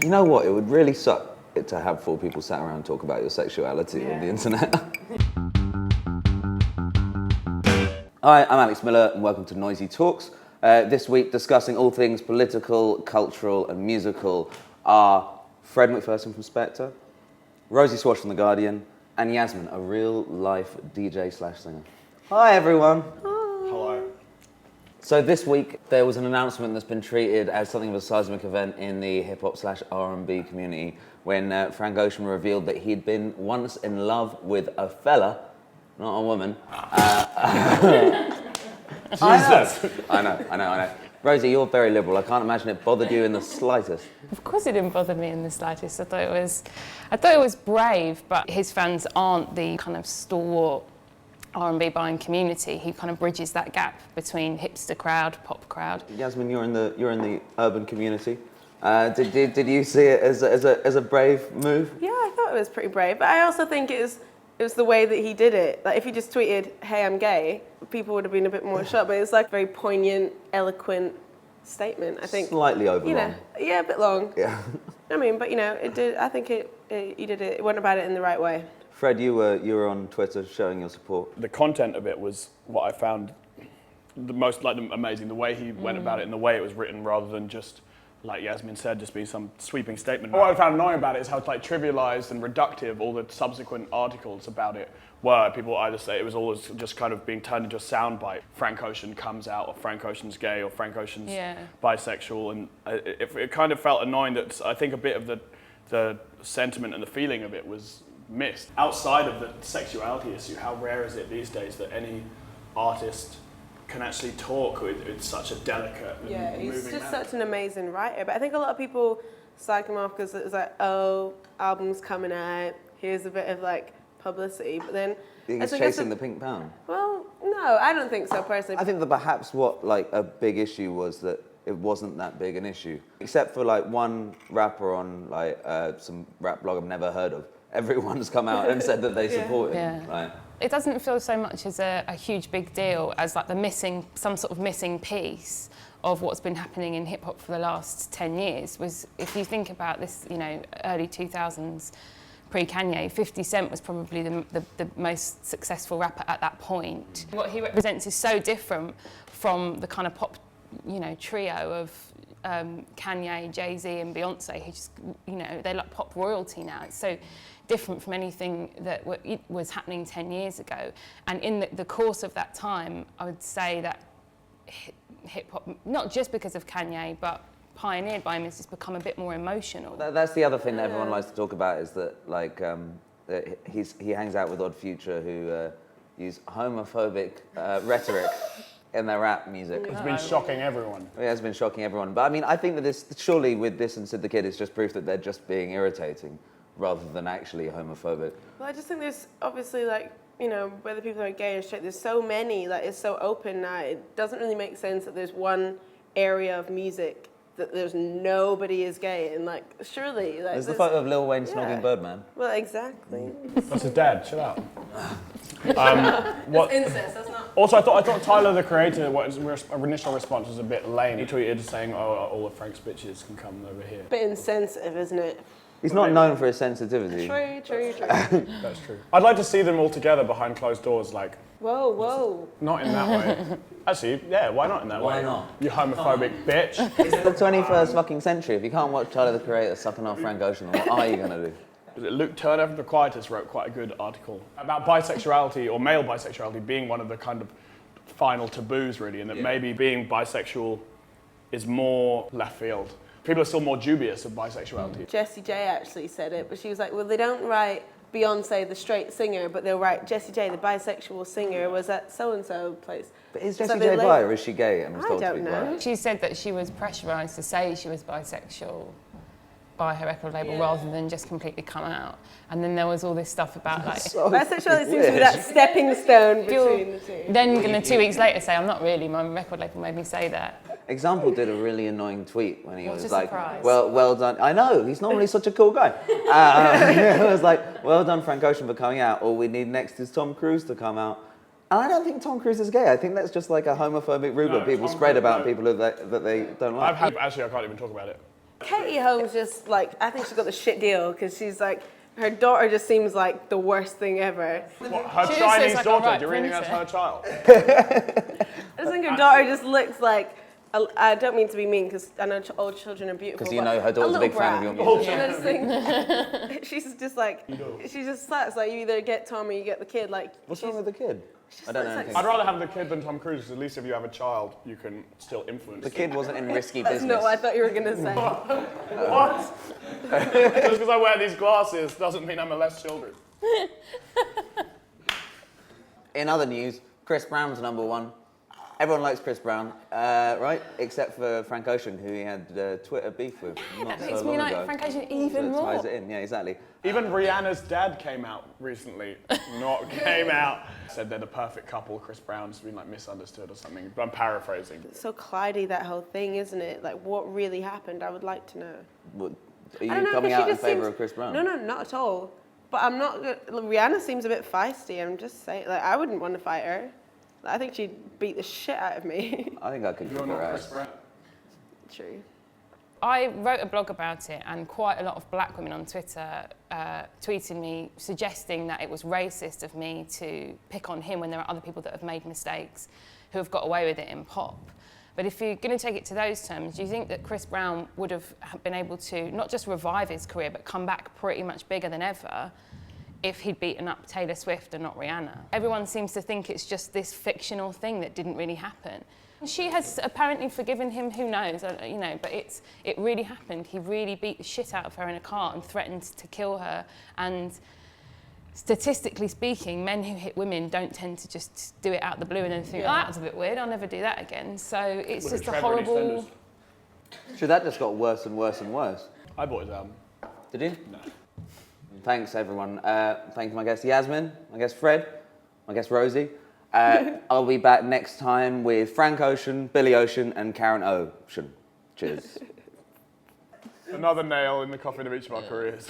You know what? It would really suck to have 4 people sat around and talk about your sexuality on the internet. Hi, I'm Alex Miller and welcome to Noisey Talks. This week discussing all things political, cultural and musical are Fred Macpherson from Spector, Rosie Swash from The Guardian, and Yasmin, a real-life DJ/singer. Hi everyone. Hello. So this week there was an announcement that's been treated as something of a seismic event in the hip-hop/R&B community when Frank Ocean revealed that he'd been once in love with a fella, not a woman. Jesus. I know. Rosie, you're very liberal. I can't imagine it bothered you in the slightest. Of course it didn't bother me in the slightest. I thought it was brave, but his fans aren't the kind of stalwart R&B buying community. He kind of bridges that gap between hipster crowd, pop crowd. Yasmin, you're in the urban community. Did you see it as a brave move? Yeah, I thought it was pretty brave, but I also think it was the way that he did it. Like if he just tweeted, "Hey, I'm gay," people would have been a bit more shocked. But it's like a very poignant, eloquent statement. I think Slightly overlong. Yeah, a bit long. Yeah. I mean, but it did. I think he did it. It went about it in the right way. Fred, you were on Twitter showing your support. The content of it was what I found the most amazing. The way he went about it and the way it was written, rather than just, like Yasmin said, just being some sweeping statement. What I found annoying about it is how it's like trivialized and reductive all the subsequent articles about it were. People either say it was always just kind of being turned into a soundbite. Frank Ocean comes out, or Frank Ocean's gay, or Frank Ocean's bisexual, and it kind of felt annoying that I think a bit of the sentiment and the feeling of it was missed. Outside of the sexuality issue, how rare is it these days that any artist can actually talk with such a delicate and moving he's just manner? such an amazing writer. But I think a lot of people slag him off because it's like, oh, album's coming out, here's a bit of like publicity. But then He's chasing the pink pound. Well, no, I don't think so personally. I think that perhaps what like a big issue was that it wasn't that big an issue, except for like one rapper on like some rap blog I've never heard of. Everyone's come out and said that they support him. Yeah. Right? It doesn't feel so much as a huge big deal as like some sort of missing piece of what's been happening in hip hop for the last 10 years. Was if you think about this, early 2000s, pre-Kanye, 50 Cent was probably the most successful rapper at that point. What he represents is so different from the kind of pop, trio of Kanye, Jay-Z and Beyonce, who just, they're like pop royalty now. It's so different from anything that was happening 10 years ago. And in the course of that time, I would say that hip-hop, not just because of Kanye, but pioneered by him, has just become a bit more emotional. That's the other thing that everyone likes to talk about is that like that he hangs out with Odd Future who use homophobic rhetoric in their rap music. It's been shocking everyone. It has been shocking everyone. But I mean, I think that this, surely with this and Sid the Kid, it's just proof that they're just being irritating rather than actually homophobic. Well, I just think there's obviously like, whether people are gay or straight, there's so many, like it's so open now. It doesn't really make sense that there's one area of music that there's nobody is gay and like, surely. Like, There's the photo of Lil Wayne snogging Birdman. Well, exactly. That's his dad, chill out. That's incest, that's not... Also, I thought Tyler, the creator, his initial response was a bit lame. He tweeted saying, "Oh, all of Frank's bitches can come over here." Bit insensitive, isn't it? He's not known for his sensitivity. True. That's true. I'd like to see them all together behind closed doors, like. Whoa. Not in that way. Actually, yeah, why not in that way? Why not? You homophobic bitch. It's the 21st fucking century. If you can't watch Tyler the Creator sucking off Frank Ocean, what are you going to do? Luke Turner from The Quietus wrote quite a good article about bisexuality, or male bisexuality, being one of the kind of final taboos, really, and that maybe being bisexual is more left field. People are still more dubious of bisexuality. Jessie-J actually said it, but she was like, well, they don't write Beyonce, the straight singer, but they'll write Jessie-J, the bisexual singer, was at so-and-so place. But is Jessie-J bi or is she gay? I'm I don't know. She said that she was pressurised to say she was bisexual by her record label rather than just completely come out. And then there was all this stuff about like... Bisexuality seems to be that stepping stone between the two. Then gonna 2 weeks later say, I'm not really, my record label made me say that. Example did a really annoying tweet when he What was a like, surprise. well done. I know, he's normally such a cool guy. It was like, well done Frank Ocean for coming out. All we need next is Tom Cruise to come out. And I don't think Tom Cruise is gay. I think that's just like a homophobic rumour people spread about people that they don't like. Actually, I can't even talk about it. Katie Holmes just like, I think she's got the shit deal because she's like, her daughter just seems like the worst thing ever. What, her She just Chinese looks like a daughter? right You're reading that's her princess. child. I just think her daughter just looks like, I don't mean to be mean because I know all children are beautiful. Because you know her daughter's a big fan of your music. And I just think she's just like, she just sucks. Like you either get Tom or you get the kid. Like What's wrong with the kid? I don't know anything. I'd rather have the kid than Tom Cruise, because at least if you have a child, you can still influence The kid wasn't in risky That's business. not what I thought you were gonna say. What? Just because I wear these glasses doesn't mean I molest children. In other news, Chris Brown's #1. Everyone likes Chris Brown, right? Except for Frank Ocean, who he had Twitter beef with not That so makes long me like ago. Frank Ocean So even it more. ties it in, yeah, exactly. Even Rihanna's dad came out recently. Came out. Said they're the perfect couple. Chris Brown's been like misunderstood or something. But I'm paraphrasing. So Clydey, that whole thing, isn't it? Like what really happened? I would like to know. What, are I you don't know, coming 'cause she out in just favour seems- of Chris Brown? No, not at all. But I'm not. Rihanna seems a bit feisty. I'm just saying. Like I wouldn't want to fight her. I think she'd beat the shit out of me. I think I could You're kick not her Chris ass. Brown. True. I wrote a blog about it, and quite a lot of black women on Twitter tweeted me suggesting that it was racist of me to pick on him when there are other people that have made mistakes who have got away with it in pop. But if you're going to take it to those terms, do you think that Chris Brown would have been able to not just revive his career, but come back pretty much bigger than ever if he'd beaten up Taylor Swift and not Rihanna? Everyone seems to think it's just this fictional thing that didn't really happen. She has apparently forgiven him, who knows, you know, but it really happened. He really beat the shit out of her in a car and threatened to kill her. And statistically speaking, men who hit women don't tend to just do it out the blue and then think, oh, that was a bit weird, I'll never do that again. So it's Look just at a Trevor and horrible... EastEnders. So that just got worse and worse and worse. I bought his album. Did you? No. Thanks, everyone. Thank you, my guest Yasmin, my guest Fred, my guest Rosie. I'll be back next time with Frank Ocean, Billy Ocean, and Karen Ocean. Cheers. Another nail in the coffin of each of our careers.